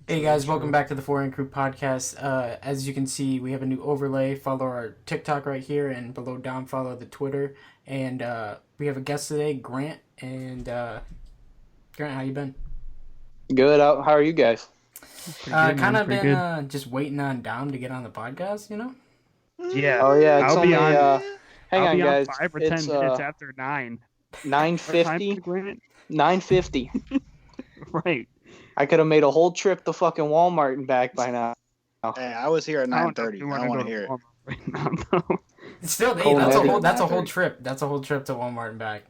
Hey True, guys, welcome true. back to the Foreign Crew podcast. As you can see, we have a new overlay. Follow our TikTok right here, and below down, follow the Twitter. And we have a guest today, Grant. And Grant, how you been? Good. How are you guys? Pretty good, Kind man. of Pretty been good. just waiting on Dom to get on the podcast. Yeah, Oh yeah, it's I'll be only on. hang I'll on be on guys. 5 or 10 It's minutes after 9. nine What time is fifty. it, Grant? 9:50. Right. I could have made a whole trip to fucking Walmart and back by now. Hey, I was here at I don't know if 9:30. we I want don't to want go to to hear it. Walmart right now, though. Still, hey, Cold that's a Eddie. whole Nine trip. That's a whole trip to Walmart and back.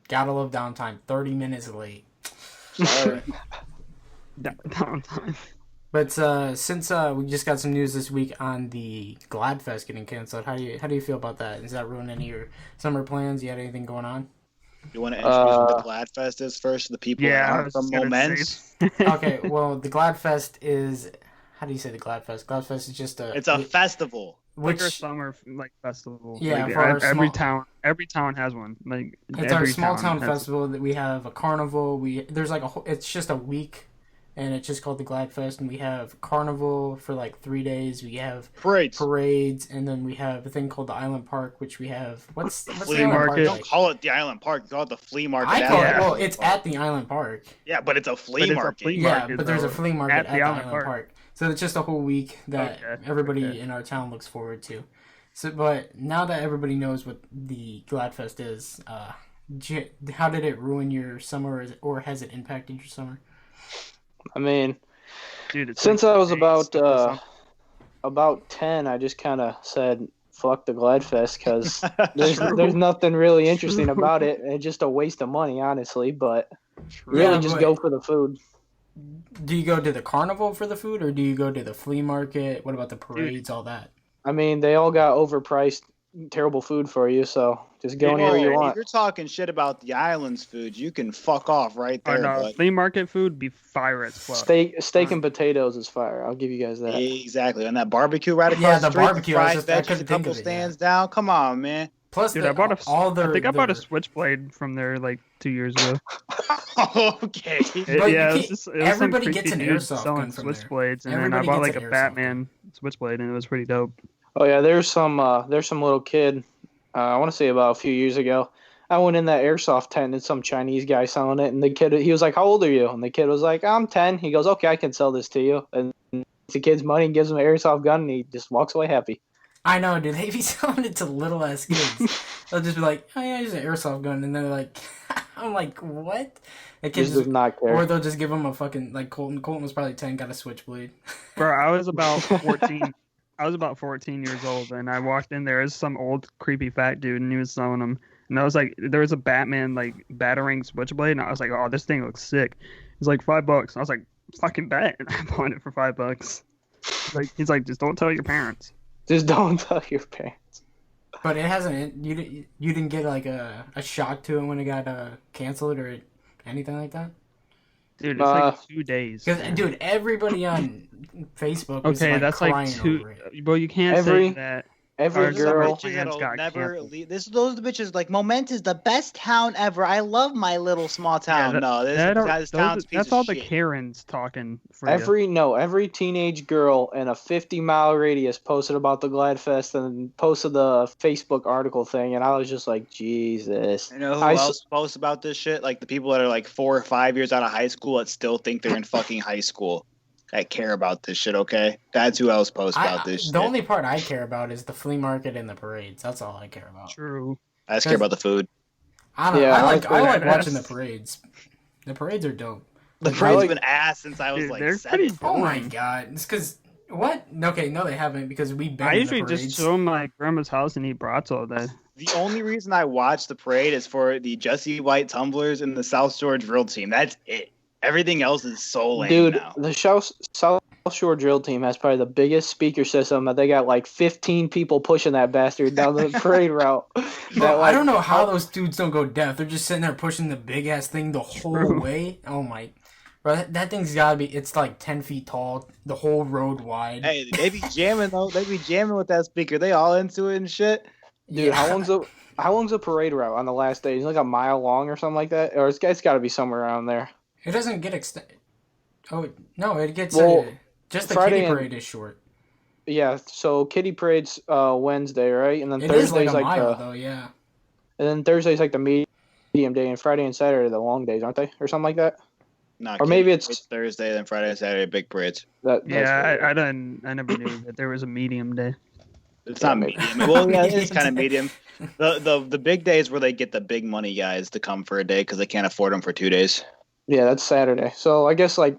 Gotta love downtime. 30 minutes late. Sorry. Downtime. But since we just got some news this week on the Gladfest getting canceled, how do you feel about that? Does that ruin any of your summer plans? You had anything going on? You want to introduce what the Uh, Gladfest is first to the people that Yeah, I aren't was from just gonna Moments? say. Okay, well, the Gladfest is, how do you say the Gladfest? Gladfest is just It's a festival. Like our which summer festival. yeah, Like for our every small, every town has one. Like it's our every small town has. festival that we have a carnival. There's like it's just a week, and it's just called the Gladfest, and we have carnival for like 3 days. We have Parades. parades, and then we have a thing called the Island Park, which we have. What's the Flea Island market. Park Don't like? call it the Island Park. Call it the flea market. I call it. Yeah. Well, it's at the Island Park. Yeah, but it's a But flea it's a market. flea Yeah, market, but there's a though, flea market at at the the Island Island Park. Park. So it's just a whole week that Okay, everybody okay. in our town looks forward to. So, but now that everybody knows what the Gladfest is, how did it ruin your summer, or has it impacted your summer? I mean, Dude, it's since like I was 2 days of the summer. about 10, I just kind of said fuck the Gladfest because True. there's nothing really interesting True. about it. It's just a waste of money, honestly. But True. really, Yeah, just but go for the food. do you go to the carnival for the food, or do you go to the flea market? What about the Dude, parades, all that? I mean, they all got overpriced, terrible food for you. So just go anywhere you Whoa, if want. you're talking shit about the island's food, you can fuck off right oh there, no, bud. flea market food be fire as fuck. Steak and potatoes is fire. I'll give you guys that. Exactly. And that barbecue right Yeah, across the the street, barbecue. I fried veggies, a couldn't think couple of it. Yeah. stands down. Come on, man. Plus, Dude, I bought all I think I bought a their switchblade from there like 2 years ago. Okay. But you Yeah, can't- it was some everybody gets creepy an dude airsoft selling gun from there. switchblades, and then I Everybody bought gets like an a airsoft gun. Batman switchblade, and it was pretty dope. Oh yeah, there's some little kid. I want to say about a few years ago. I went in that airsoft tent and some Chinese guy selling it, and the kid he was like, "How old are you?" And the kid was like, "I'm 10." He goes, "Okay, I can sell this to you." And the kid's money and gives him an airsoft gun, and he just walks away happy. I know, dude. They be selling it to little ass kids. They'll just be like, "Oh yeah, it's an airsoft gun," and they're like, "I'm like, what?" The kid Just does not or care. they'll just give him a fucking like Colton. Colton was probably 10, got a switchblade. Bro, I was about 14. I was about 14 years old, and I walked in there as some old creepy fat dude, and he was selling them. And I was like, there was a Batman like battering switchblade, and I was like, oh, this thing looks sick. He's like $5. I was like, fucking bet. And I bought it for $5. He's like, just don't tell your parents. Just don't tell your parents. But it hasn't. You didn't get like a shock to it when it got canceled or anything like that. Dude, it's Uh, like 2 days. Because man. dude, everybody on Facebook was Okay, like that's crying like two. over it. Bro, you can't Every- say that. Every Our Those are summer girl, bitches plans that'll got never canceled. leave. Those are the bitches like Moment is the best town ever. I love my little small town. No, this town's a piece That's of all the shit. Karens talking for you. every teenage girl in a 50-mile radius posted about the Gladfest and posted the Facebook article thing, and I was just like, Jesus. You know who I s- else posts about this shit? Like the people that are like 4 or 5 years out of high school that still think they're in fucking high school. That care about this shit, okay? That's who else posts about this shit. The only part I care about is the flea market and the parades. That's all I care about. True. I just care about the food. I don't know. Yeah, I like I watching the that's- parades. The parades are dope. The Like, parade's like- been ass since I was Dude, like they're 7. pretty Oh my boring. god! It's because what? Okay, no, they haven't because we've been I in usually the parades. just show them my grandma's house and eat brats all day. The only reason I watch the parade is for the Jesse White tumblers and the South Shore drill team. That's it. Everything else is so lame Dude, now. the South Shore drill team has probably the biggest speaker system. That they got like 15 people pushing that bastard down the parade route. Bro, That, I like, don't know how those dudes don't go deaf. They're just sitting there pushing the big ass thing the whole True. way. Oh my, bro, that thing's gotta be. It's like 10 feet tall, the whole road wide. Hey, they be jamming though. They be jamming with that speaker. They all into it and shit. Dude, Yeah. how long's the parade route on the last day? It's like a mile long or something like that, or it's got to be somewhere around there. It doesn't get extended. Oh no, it gets Well, just the Friday kiddie and- parade is short. Yeah, so Kitty Parade's Wednesday, right? And then It is like Thursday's a mile the though, yeah. and then Thursday's like the medium day, and Friday and Saturday are the long days, aren't they, or something like that? Not Or kidding. maybe it's Thursday, then Friday, Saturday, big parades. That's Yeah, weird. I never knew that there was a medium day. It's Yeah, not maybe. medium. Well, yeah, it is Medium kind of day. medium. The big days where they get the big money guys to come for a day because they can't afford them for 2 days. Yeah, that's Saturday. So I guess like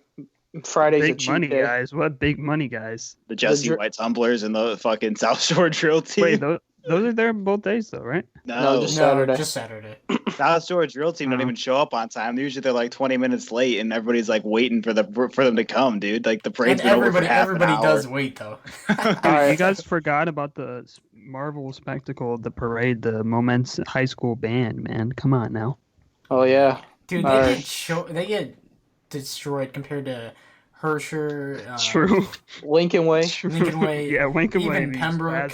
Friday's a Big cheat money day. guys. What big money guys? The Jesse dr- White tumblers and the fucking South Shore drill team. Wait, those are there both days though, right? No, just No, Saturday. just Saturday. South Shore drill team don't Oh. even show up on time. Usually they're like 20 minutes late, and everybody's like waiting for them to come, dude. Like the And parade's been over for half an everybody hour. does wait though. Dude, Alright. you guys forgot about the Marvel spectacle, the parade, the Moments High School band, man. Come on now. Oh yeah. Dude, Alright. they get destroyed compared to Hersher. It's true. Lincoln Way. Lincoln Way. Yeah, Lincoln Way. Even means Pembroke.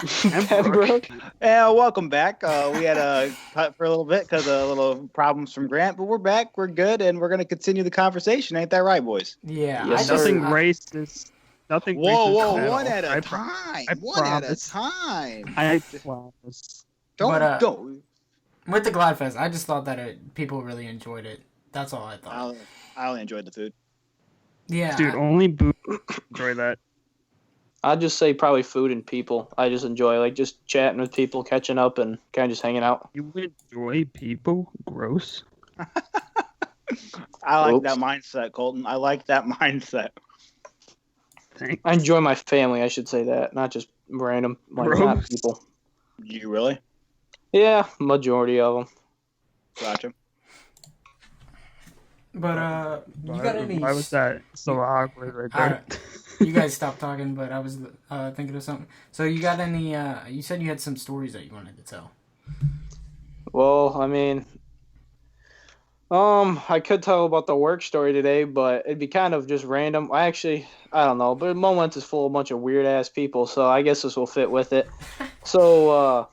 spasm. Pembroke. Yeah, welcome back. We had a cut for a little bit because of little problems from Grant, but we're back. We're good, and we're gonna continue the conversation. Ain't that right, boys? Yeah. Yes, I sir. Nothing just- racist. Nothing Whoa, racist whoa, at one all. at a I time. I One at a promise. time. I promise. Don't But, go. with the Gladfest, I just thought that people really enjoyed it. That's all I thought. I only enjoyed the food. Yeah. Dude, only boo enjoy that. I'd just say probably food and people. I just enjoy like just chatting with people, catching up, and kind of just hanging out. You enjoy people? Gross. I like Oops. that mindset, Colton. I like that mindset. Thanks. I enjoy my family. I should say that, not just random like not Gross. people. You really? Yeah, majority of them. Gotcha. But you got any? Why was that so awkward right there? Alright. You guys stopped talking, but I was thinking of something. So you got any? You said you had some stories that you wanted to tell. Well, I mean, I could tell about the work story today, but it'd be kind of just random. I don't know, but Moments is full of a bunch of weird ass people, so I guess this will fit with it. So,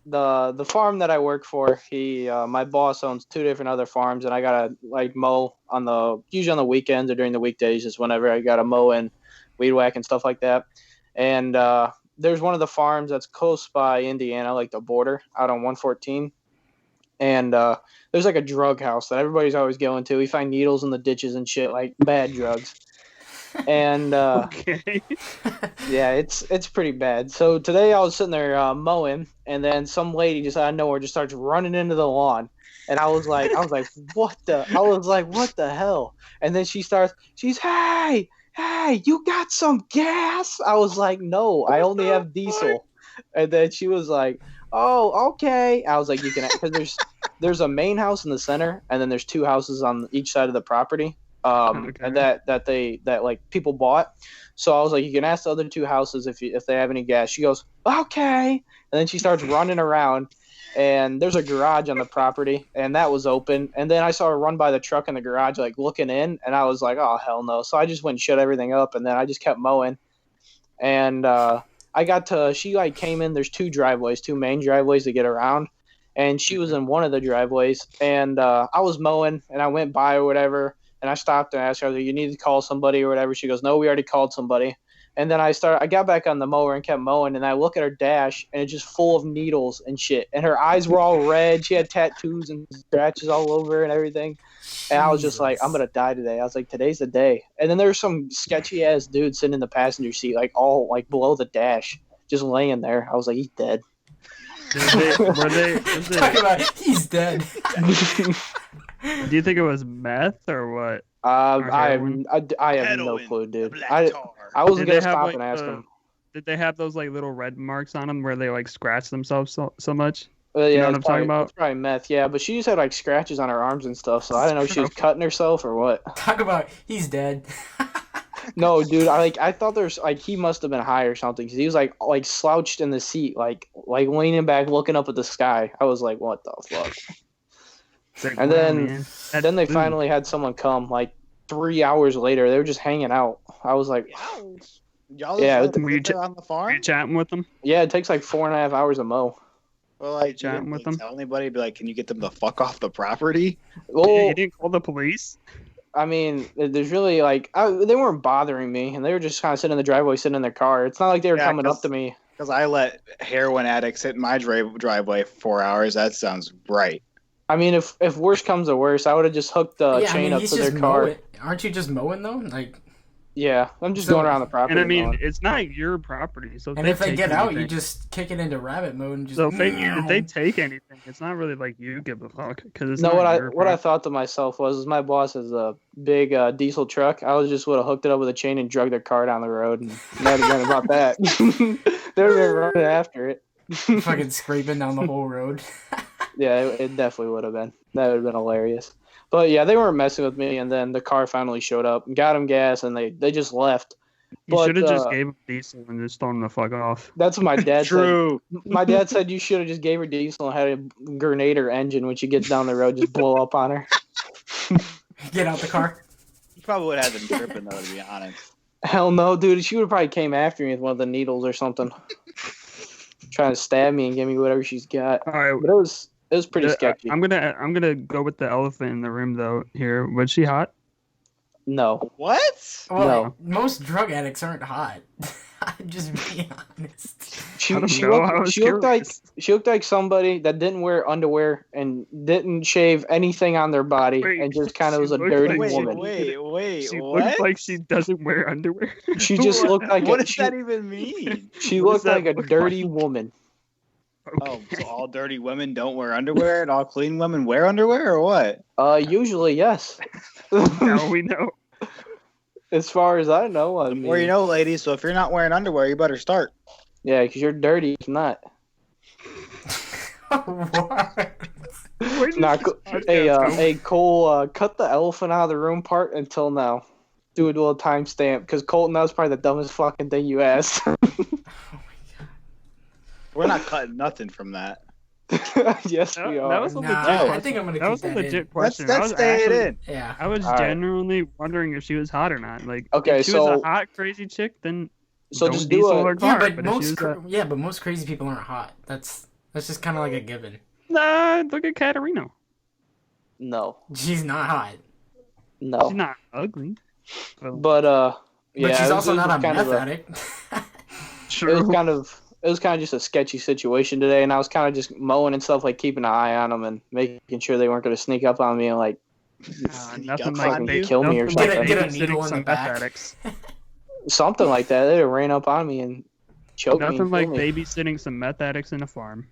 the farm that I work for, my boss owns 2 different other farms, and I gotta like mow usually on the weekends or during the weekdays is whenever I gotta mow and weed whack and stuff like that. And there's one of the farms that's close by Indiana, like the border, out on 114. And there's like a drug house that everybody's always going to. We find needles in the ditches and shit, like bad drugs. And Okay. yeah, it's pretty bad. So today I was sitting there mowing, and then some lady just out of nowhere just starts running into the lawn, and I was like, what the hell? And then she's hey, you got some gas? I was like, no, I only have diesel. And then she was like, oh, okay. I was like, you can, because there's a main house in the center, and then there's 2 houses on each side of the property. Okay. And that like people bought. So I was like, you can ask the other 2 houses if they have any gas. She goes, okay. And then she starts running around, and there's a garage on the property, and that was open. And then I saw her run by the truck in the garage, like looking in, and I was like, oh hell no. So I just went and shut everything up, and then I just kept mowing. And she like came in. There's 2 main driveways to get around, and she was in one of the driveways. And I was mowing, and I went by or whatever. And I stopped and asked her, you need to call somebody or whatever. She goes, no, we already called somebody. And then I got back on the mower and kept mowing, and I look at her dash, and it's just full of needles and shit. And her eyes were all red. She had tattoos and scratches all over and everything. And I was just like, I'm going to die today. I was like, today's the day. And then there was some sketchy ass dude sitting in the passenger seat, like all like below the dash, just laying there. I was like, he's dead. Were they, Talk about he's dead. do you think it was meth or what? I heroin? have no Heroin, clue, the dude. black I tar. wasn't Did going they to have, stop like, and ask him. Did they have those like little red marks on them where they like scratch themselves so much? Yeah, You know what it's I'm talking probably- about? It's probably meth, yeah. But she just had like scratches on her arms and stuff, so I don't know if she was cutting herself or what. Talk about he's dead. No, dude, I thought there's like he must have been high or something because he was like slouched in the seat, like leaning back, looking up at the sky. I was like, what the fuck? It's like, And wow, then- man, that's And then they food. finally had someone come like 3 hours later. They were just hanging out. I was like, Y'all Yeah, just were you there on the Were farm? you chatting with them? yeah, it takes like 4.5 hours to mow. Well, like, you chatting didn't with like, them? tell anybody, be like, can you get them the fuck off the property? Well, You didn't call the police? I mean, there's really like they weren't bothering me, and they were just kind of sitting in the driveway, sitting in their car. It's not like they were coming up to me. Because I let heroin addicts sit in my driveway for 4 hours. That sounds right. I mean, if worse comes to worse, I would have just hooked the chain up to their car. Aren't you just mowing though? Like, yeah, I'm just going around the property. And I mean, it's not your property, so if they get out, you just kick it into rabbit mode and just. So if they take anything, it's not really like you give a fuck because it's no. Not what I thought to myself was my boss has a big diesel truck. I was just would have hooked it up with a chain and drug their car down the road, and that would have been about that. They would have been running after it. Fucking scraping down the whole road. Yeah, it definitely would have been. That would have been hilarious. But yeah, they weren't messing with me, and then the car finally showed up and got them gas, and they just left. You should have just gave him diesel and just told him to fuck off. That's what my dad True. said. My dad said you should have just gave her diesel and had a grenadier engine when she gets down the road, just blow up on her. Get out the car. You probably would have had them tripping though, to be honest. Hell no, dude. She would have probably came after me with one of the needles or something, trying to stab me and give me whatever she's got. All right, but it was pretty sketchy. I'm gonna go with the elephant in the room though. Here, was she hot? No. What? Well, No. Most drug addicts aren't hot. I'm just being honest. She looked like somebody that didn't wear underwear and didn't shave anything on their body and just kind of was a dirty woman. Wait, She what? looks like she doesn't wear underwear. She just looked like What does that even mean? She looked like a dirty woman. Oh, so all dirty women don't wear underwear and all clean women wear underwear or what? Usually, yes. Now we know. As far as I know, I mean, Well, you know, ladies, so if you're not wearing underwear, you better start. yeah, because you're dirty. If not. What? Hey, Cole, cut the elephant out of the room part until now. Do a little timestamp, because Colton, that was probably the dumbest fucking thing you asked. We're not cutting nothing from that. Yes, we are. That was a legit I think I'm gonna That keep was a that legit in. question. Let's stay it in. Yeah. I was All right. genuinely wondering if she was hot or not. Like, Okay, if she was a hot, crazy chick, then So don't just do diesel a- her car. Yeah, but if she most was but most crazy people aren't hot. That's just kind of like a given. Nah, look at Katarina. No. She's not hot, No. She's not ugly. But yeah, but she's it also was not a kind meth of addict. It was kind of just a sketchy situation today, and I was kind of just mowing and stuff, like keeping an eye on them and making sure they weren't going to sneak up on me and like Nothing fucking like they kill me or nothing like something. Get a babysitting needle in some the back. meth addicts. something like that. They ran up on me and choked me. Nothing and like killed me. babysitting some meth addicts in a farm.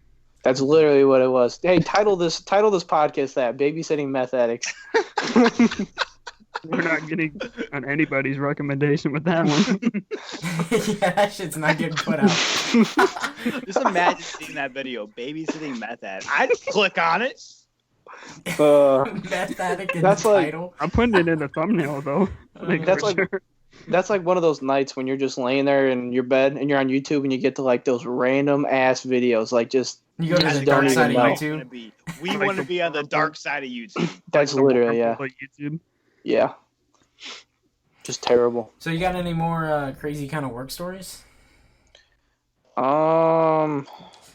That's literally what it was. Hey, title this podcast that babysitting meth addicts. We're not getting on anybody's recommendation with that one. Yeah, that shit's not getting put out. Just imagine seeing that video, babysitting meth addict. I'd click on it. Meth addict in the That's like- title. I'm putting it in the thumbnail though. Like, That's for like- sure. That's like one of those nights when you're just laying there in your bed and you're on YouTube and you get to like those random ass videos, like just You go to I the don't dark even side of know. YouTube. We want to be on the dark side of YouTube. that's the literally wormhole of YouTube. yeah, just terrible. So you got any more crazy kind of work stories? Um,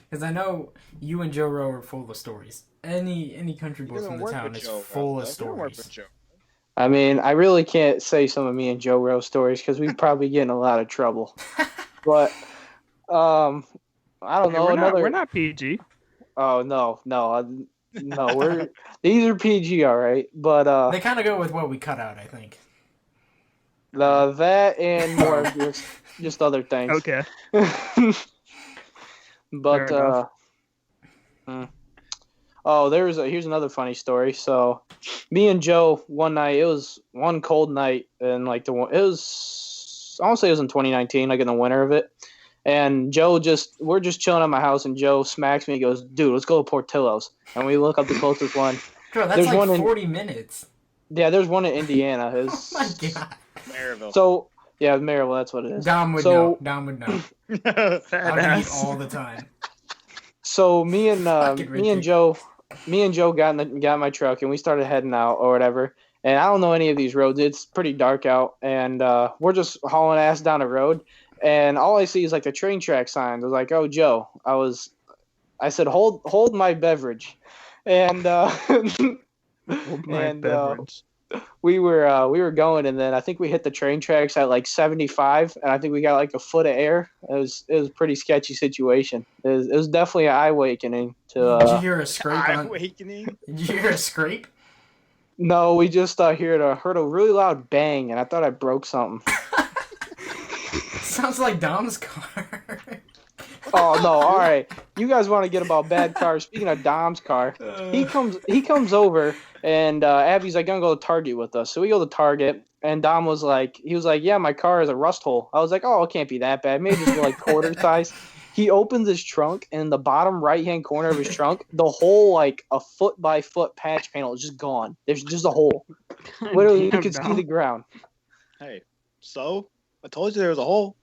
Because I know you and Joe Rowe are full of stories. Any country boy from the town is full of stories. I mean, I really can't say some of me and Joe Rowe stories because we'd probably get in a lot of trouble. But I don't Hey, know. we're not PG. Oh no, we're these are PG, all right. But They kind of go with what we cut out, I think. that and more of just other things. Okay. But Fair enough. here's another funny story. So, me and Joe one night, it was one cold night, and like I want to say it was in 2019, like in the winter of it. And we're just chilling at my house, and Joe smacks me. He goes, "Dude, let's go to Portillo's." And we look up the closest one. Bro, that's There's like one in- 40 minutes. Yeah, there's one in Indiana. Oh my god. Maryville. So yeah, Maryville, that's what it is. Dom would So- know. Dom would know. I would eat Badass. all the time. So me and Fucking Joe got in my truck and we started heading out or whatever. And I don't know any of these roads. It's pretty dark out, and we're just hauling ass down the road. And all I see is like the train track signs. I was like, "Oh, Joe," I said, "Hold my beverage," and Hold my and beverage. we were going, and then I think we hit the train tracks at like 75, and I think we got like a foot of air. It was a pretty sketchy situation. It was definitely an eye awakening. Did you hear a scrape? Awakening. Did you hear a scrape? No, we just heard a really loud bang, and I thought I broke something. Sounds like Dom's car. Oh no! All right, you guys want to get about bad cars? Speaking of Dom's car, he comes over, and Abby's like, "Gonna go to Target with us." So we go to Target, and Dom was like, "Yeah, my car is a rust hole." I was like, "Oh, it can't be that bad. Maybe just like quarter size." He opens his trunk, and in the bottom right-hand corner of his trunk, the whole like a foot by foot patch panel is just gone. There's just a hole. Literally, you can see the ground. Hey, so I told you there was a hole.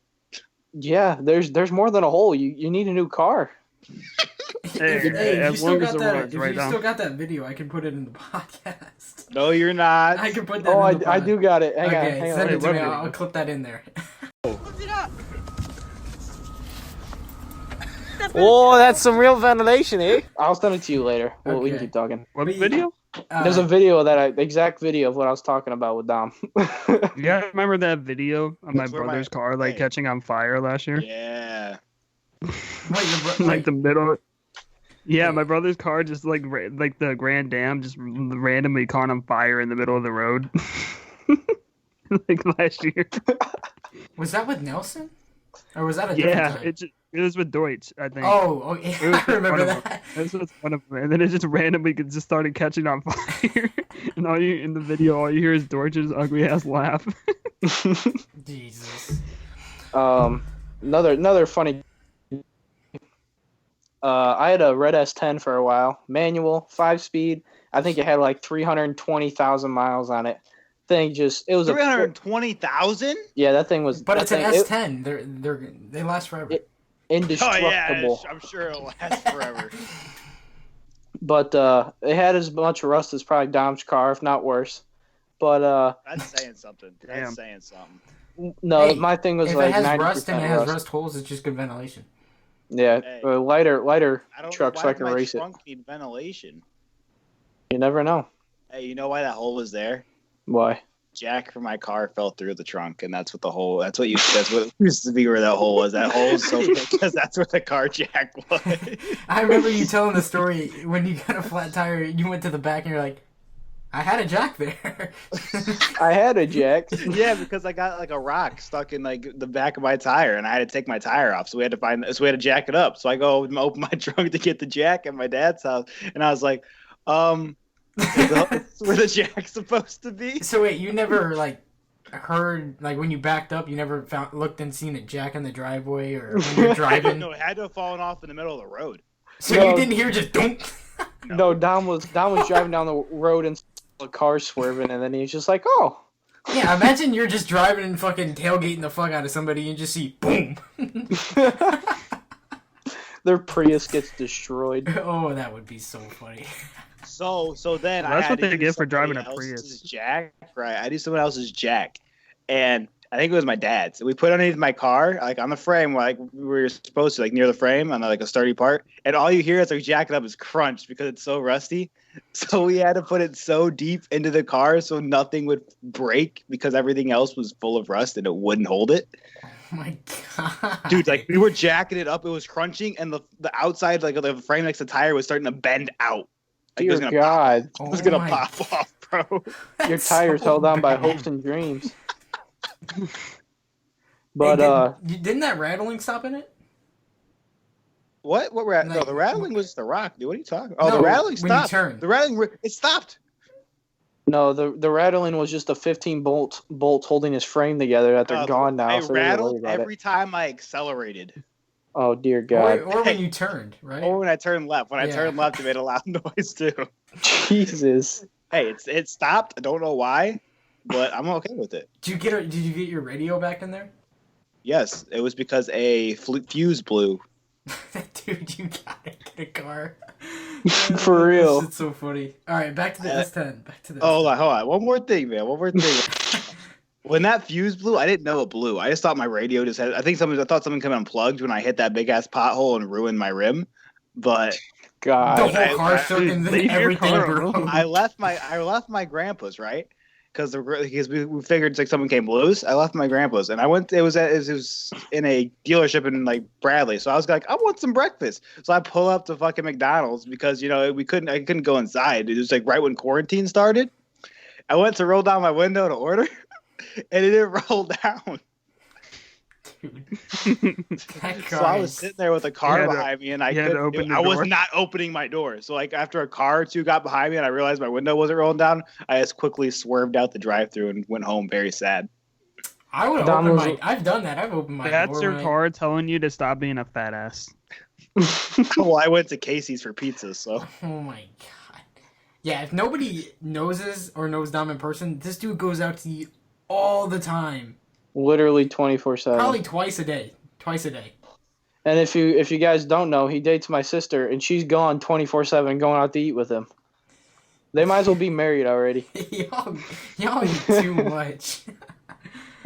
Yeah, there's more than a hole. You need a new car. Hey, if you still got that video, I can put it in the podcast. No, you're not. I can put that. Oh, in the I do got it. Hang on. Send it to me. I'll clip that in there. Oh, that's some real ventilation, eh? I'll send it to you later. Well, we can keep talking. What video? There's a video exact video of what I was talking about with Dom. Yeah, I remember that video of my That's where brother's car like catching on fire last year. Yeah. Like the middle. Yeah, my brother's car just like the Grand Dam just randomly caught on fire in the middle of the road. Like last year. Was that with Nelson? Or was that a Yeah, different time? it was with Deutsch, I think. Oh, yeah, I remember that. This was one of them, and then it just randomly just started catching on fire. And in the video, all you hear is Deutsch's ugly ass laugh. Jesus. Another funny. I had a red S10 for a while, manual, 5-speed. I think it had like 320,000 miles on it. Thing it was 320,000. Yeah, that thing was. But it's an S10. They last forever. Indestructible. Oh yeah, I'm sure it'll last forever. But it had as much rust as probably Dom's car, if not worse. But that's saying something. That's saying something. No, hey, my thing was if like it has 90% rust and it has rust holes, it's just good ventilation. Yeah, Hey, lighter I don't truck know so why I can my race it. trunk need ventilation. You never know. Hey, you know why that hole was there? Why? Jack for my car fell through the trunk, and that's what the hole. That's what used to be where that hole was. That hole is so big because that's where the car jack was. I remember you telling the story when you got a flat tire. You went to the back and you're like, "I had a jack there." I had a jack. Yeah, because I got like a rock stuck in like the back of my tire, and I had to take my tire off. So we had to jack it up. So I go and open my trunk to get the jack at my dad's house, and I was like, That's where the jack's supposed to be. So wait, you never heard when you backed up, you never looked and seen a jack in the driveway or when you're driving? No, it had to have fallen off in the middle of the road. So you didn't hear just dunk? No, Dom was driving down the road and saw a car swerving, and then he was just like, "Oh." Yeah, imagine you're just driving and fucking tailgating the fuck out of somebody and you just see boom. Their Prius gets destroyed. Oh, that would be so funny. So then that's what they get for driving a Prius. Jack, right? I do someone else's jack, and I think it was my dad's. So we put it underneath my car, like on the frame, like we were supposed to, like near the frame on like a sturdy part. And all you hear is like jack it up is crunch because it's so rusty. So we had to put it so deep into the car so nothing would break because everything else was full of rust and it wouldn't hold it. Oh my god, dude! Like we were jacking it up, it was crunching, and the outside, like the frame next to the tire, was starting to bend out. Like, Dear God. It was gonna pop off, bro. Your tires held on by hopes and dreams. But didn't that rattling stop in it? What? No, the rattling was the rock, dude. What are you talking? Oh, no, the rattling stopped. When you turned. The rattling, it stopped. No, the rattling was just the 15 bolts holding his frame together that they're gone now. I so rattled every time I accelerated. Oh, dear God. Or when you turned, right? Or when I turned left. When I turned left, it made a loud noise, too. Jesus. Hey, it stopped. I don't know why, but I'm okay with it. Did you get your radio back in there? Yes, it was because a fuse blew. Dude, you gotta get a car. For real. It's so funny. All right, back to the S10. Hold on. One more thing, man. When that fuse blew, I didn't know it blew. I just thought my radio just had. I thought something came unplugged when I hit that big ass pothole and ruined my rim. But God, the whole car shook and then everything broke. I left my grandpa's, right, because we figured it's like someone came loose. I left my grandpa's, and I went. It was in a dealership in like Bradley. So I was like, I want some breakfast. So I pull up to fucking McDonald's because I couldn't go inside. It was like right when quarantine started. I went to roll down my window to order, and it didn't roll down. So I was sitting there with a car behind me, and I was not opening my door. So like after a car or two got behind me, and I realized my window wasn't rolling down, I just quickly swerved out the drive-through and went home very sad. I would open my. I've done that. I've opened my. That's door your car telling you to stop being a fat ass. Well, I went to Casey's for pizza, so. Oh my god. Yeah, if nobody knows Dom in person, this dude goes out to eat all the time. Literally 24/7. Probably twice a day. And if you guys don't know, he dates my sister, and she's gone 24/7 going out to eat with him. They might as well be married already. y'all eat too much.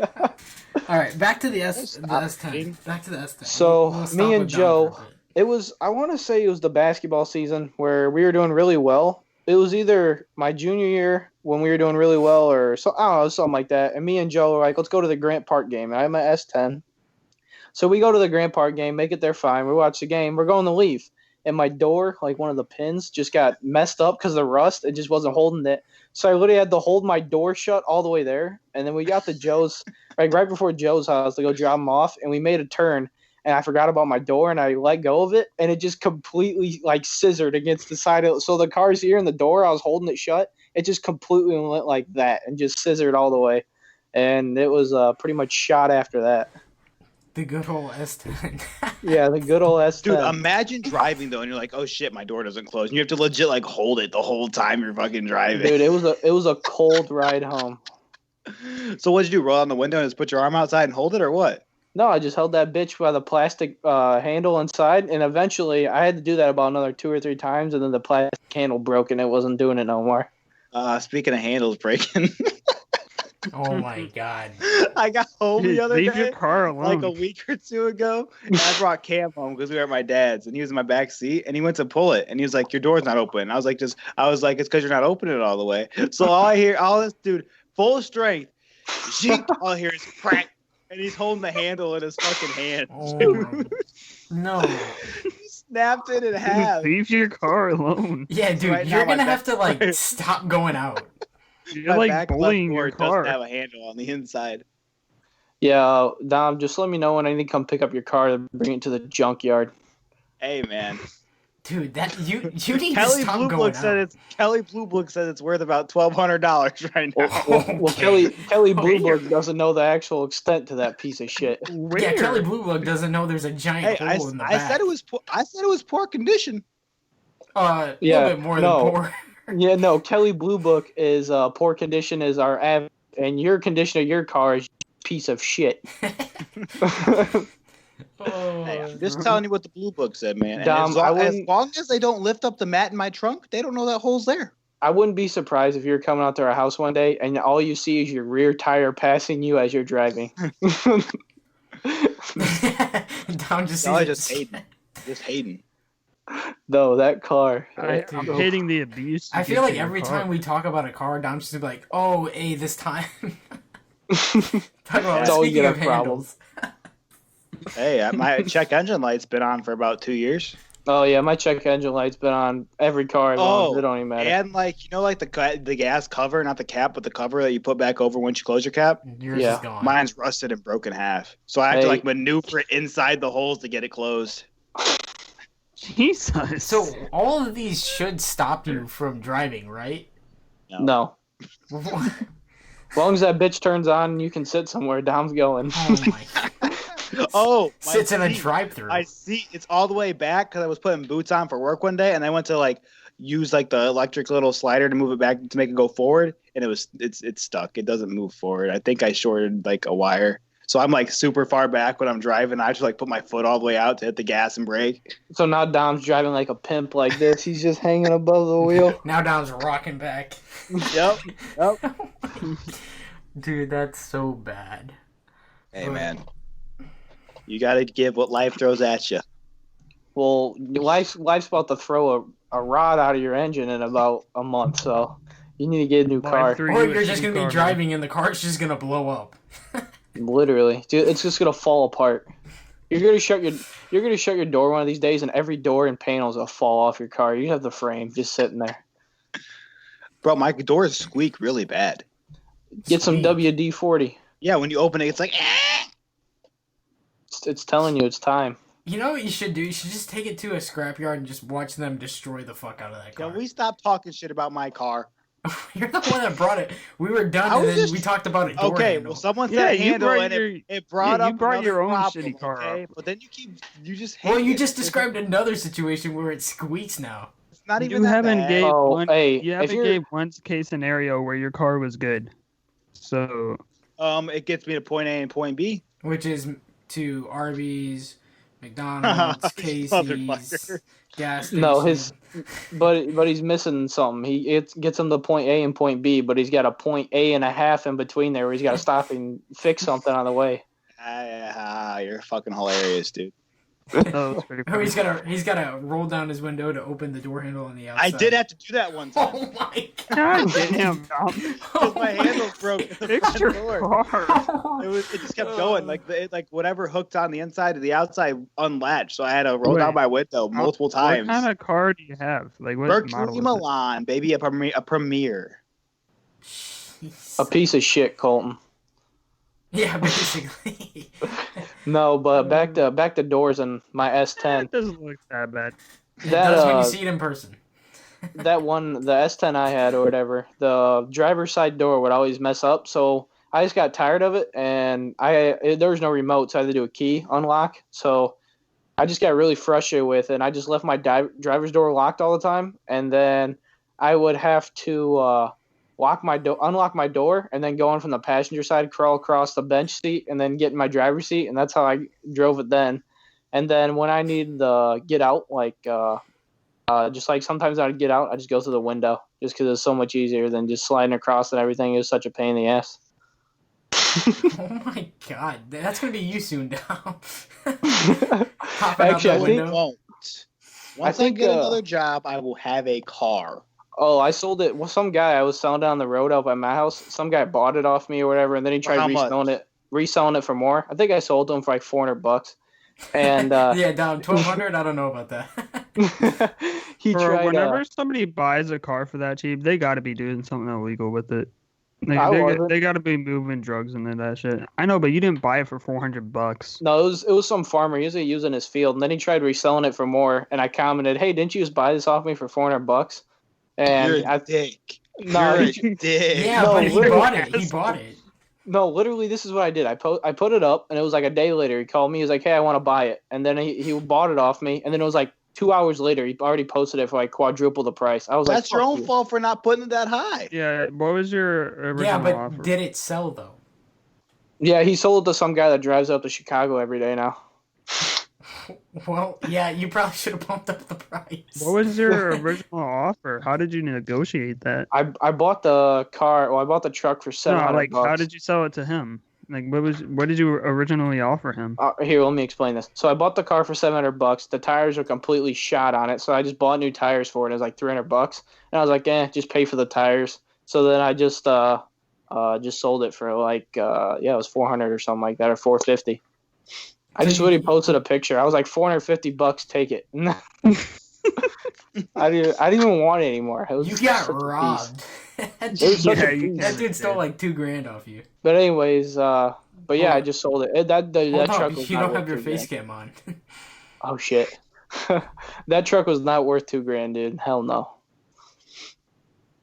All right, back to the S10. Back to the S10. So me and Joe, I want to say it was the basketball season where we were doing really well. It was either my junior year when we were doing really well, or so I don't know, something like that. And me and Joe were like, let's go to the Grant Park game. And I'm at S10. So we go to the Grant Park game, make it there fine. We watch the game. We're going to leave. And my door, like one of the pins, just got messed up because of the rust. It just wasn't holding it. So I literally had to hold my door shut all the way there. And then we got to Joe's, like right before Joe's house to go drop him off. And we made a turn. And I forgot about my door, and I let go of it. And it just completely, like, scissored against the side of it. So the car's here and the door, I was holding it shut. It just completely went like that and just scissored all the way. And it was pretty much shot after that. The good old S10. Yeah, the good old S10. Dude, imagine driving though, and you're like, "Oh shit, my door doesn't close." And you have to legit like hold it the whole time you're fucking driving. Dude, it was a cold ride home. So what'd you do? Roll on the window and just put your arm outside and hold it, or what? No, I just held that bitch by the plastic handle inside, and eventually I had to do that about another 2 or 3 times, and then the plastic handle broke, and it wasn't doing it no more. Speaking of handles breaking. Oh my god. I got home the other Leave day, your car alone. like a week or two ago, and I brought Cam home because we were at my dad's, and he was in my back seat, and he went to pull it, and he was like, "Your door's not open." I was like, "It's because you're not opening it all the way." So all this dude, full strength, all I hear is crack, and he's holding the handle in his fucking hand. Oh, no. He snapped it in half. Leave your car alone. Yeah, dude, Right you're now, gonna my have to like stop going out. You're My like back bullying left your door car. doesn't have a handle on the inside. Yeah, Dom, just let me know when I need to come pick up your car and bring it to the junkyard. Hey man, Dude, that you need to Kelly stop Blue going Book out. said it's worth about $1,200 right now. Well, Kelly Blue Where? Book doesn't know the actual extent to that piece of shit. Where? Yeah, Kelly Blue Book doesn't know there's a giant Hey, hole in the I back. said it was poor condition. A Yeah, little bit more no. than poor. Yeah, no, Kelly Blue Book is poor condition is our average, and your condition of your car is a piece of shit. Hey, I'm just telling you what the Blue Book said, man. And Dom, as long as they don't lift up the mat in my trunk, they don't know that hole's there. I wouldn't be surprised if you're coming out to our house one day and all you see is your rear tire passing you as you're driving. Down just No, sees just hating. Just hating. Though that car. I'm hating the abuse. I feel like every time we talk about a car, Dom's just be like, "Oh, hey, this time." Talk about It's always speaking gonna of have handles. Hey, my check engine light's been on for about 2 years. Oh yeah, my check engine light's been on every car as long as it don't even matter. And like the gas cover, not the cap, but the cover that you put back over once you close your cap. Yours Yeah. is gone. Mine's rusted and broken in half, so I have to Hey. like maneuver it inside the holes to get it closed. Jesus. So all of these should stop you from driving, right? No. As long as that bitch turns on and you can sit somewhere, Dom's going. Oh my! Oh, my Sits in a seat. drive-through. My seat, it's all the way back because I was putting boots on for work one day, and I went to like use like the electric little slider to move it back to make it go forward, and it's stuck. It doesn't move forward. I think I shorted like a wire, so I'm like super far back when I'm driving. I just like put my foot all the way out to hit the gas and brake. So now Dom's driving like a pimp like this. He's just hanging above the wheel. Now Dom's rocking back. Yep. Dude, that's so bad. Hey man, you got to give what life throws at you. Well, life's about to throw a rod out of your engine in about a month, so You need to get a new Buy car. 3 Or you a you're just shitty gonna be car, driving and the car's just gonna blow up. Literally, dude, it's just gonna fall apart. You're gonna shut your door one of these days, and every door and panels will fall off your car. You have the frame just sitting there. Bro, my doors squeak really bad. Get some Sweet. WD-40. Yeah, when you open it, it's like, eh. It's telling you it's time. You know what you should do? You should just take it to a scrapyard and just watch them destroy the fuck out of that car. Can we stop talking shit about my car? You're the one that brought it. We were done, I and was then just- we talked about it. Door Okay, handle. well, someone Yeah, said you handle, brought and your- it brought yeah, up you brought another your own problem, shitty car okay? up. But then you just hate Well, you it. just described another situation where it squeaks now. It's not even You that haven't bad. gave Oh, one. hey, You if haven't you're- gave one case scenario where your car was good. So It gets me to point A and point B. Which is to Arby's, McDonald's, You Casey's, motherfucker. gas station. No, but he's missing something. It gets him to point A and point B, but he's got a point A and a half in between there where he's got to stop and fix something on the way. You're fucking hilarious, dude. that was pretty Or he's gotta roll down his window to open the door handle on the I outside. did have to do that one time Oh my God god! damn, Tom. because my handle broke in the Fix front your door. car. It just kept going like whatever hooked on the inside to the outside unlatched, so I had to roll down Wait. my window multiple times. What kind of car do you have? Like what Mercury model is it? Milan, baby, a Premier. A piece of shit, Colton. Yeah, basically. No, but back to doors and my S10. It doesn't look that bad. It That does when you see it in person. that one, the S10 I had or whatever, the driver's side door would always mess up. So I just got tired of it, and there was no remote, so I had to do a key unlock. So I just got really frustrated with it, and I just left my driver's door locked all the time, and then I would have to unlock my door, and then go in from the passenger side, crawl across the bench seat, and then get in my driver's seat, and that's how I drove it then. And then when I needed to get out, just like sometimes I'd get out, I just go through the window, just because it's so much easier than just sliding across and everything. It was such a pain in the ass. Oh my god, that's gonna be you soon now. Hopping Actually, out I the think- window. Won't. Once I think, get another job, I will have a car. Oh, I sold it. Well, some guy I was selling down the road out by my house. Some guy bought it off me or whatever, and then he For tried how much? reselling it for more. I think I sold to him for like $400. And Yeah, down 1,200. I don't know about that. he tried. Whenever somebody buys a car for that cheap, they got to be doing something illegal with it. I wasn't. They got to be moving drugs into that shit. I know, but you didn't buy it for $400. No, it was some farmer. He was using his field, and then he tried reselling it for more. And I commented, "Hey, didn't you just buy this off me for $400?" And You're a dick. No, You're he- a dick. Yeah, No, but he literally. bought it. He bought it. No, literally, this is what I did. I put it up, and it was like a day later. He called me. He was like, "Hey, I want to buy it," and then he bought it off me. And then it was like 2 hours later, he already posted it for like quadruple the price. I was That's like, your "Fuck own you." fault for not putting it that high. Yeah, what was your original Yeah, but offer? did it sell though? Yeah, he sold it to some guy that drives up to Chicago every day now. Well, yeah, you probably should have bumped up the price. What was your original offer? How did you negotiate that? I bought the car. Well, I bought the truck for No, $700. like how did you sell it to him? Like what did you originally offer him? Here, let me explain this. So I bought the car for $700. The tires were completely shot on it, so I just bought new tires for it. It was like $300, and I was like, just pay for the tires. So then I just sold it for like it was $400 or something like that, or $450. I just really posted a picture. I was like $450, take it. I didn't even want it anymore. It was You got such a piece. robbed. that It was such a you piece. dude stole did. like $2,000 off you. But anyways, but yeah, I just sold it. That Hold truck up, was you not don't worth have your $2,000. face cam on. Oh shit. That truck was not worth $2,000, dude. Hell no.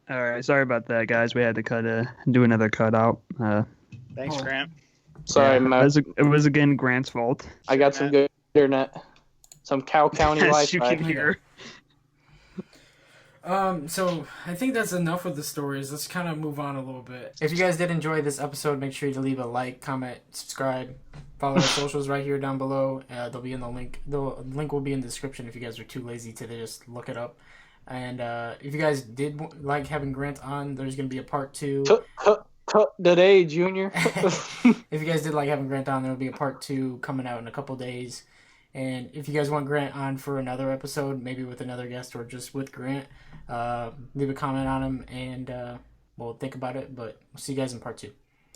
All right, sorry about that, guys. We had to do another cutout. Thanks, Oh. Grant. Sorry, yeah, man. it was again Grant's fault. I got some good internet. Some Cow County As you Wi-Fi. can hear. So I think that's enough with the stories. Let's kind of move on a little bit. If you guys did enjoy this episode, make sure to leave a like, comment, subscribe, follow our socials right here down below. They'll be in the link. The link will be in the description if you guys are too lazy to just look it up. And if you guys did like having Grant on, there's gonna be a part 2. Today, Junior. If you guys did like having Grant on, there will be a part 2 coming out in a couple days. And if you guys want Grant on for another episode, maybe with another guest or just with Grant, leave a comment on him and we'll think about it. But we'll see you guys in part 2.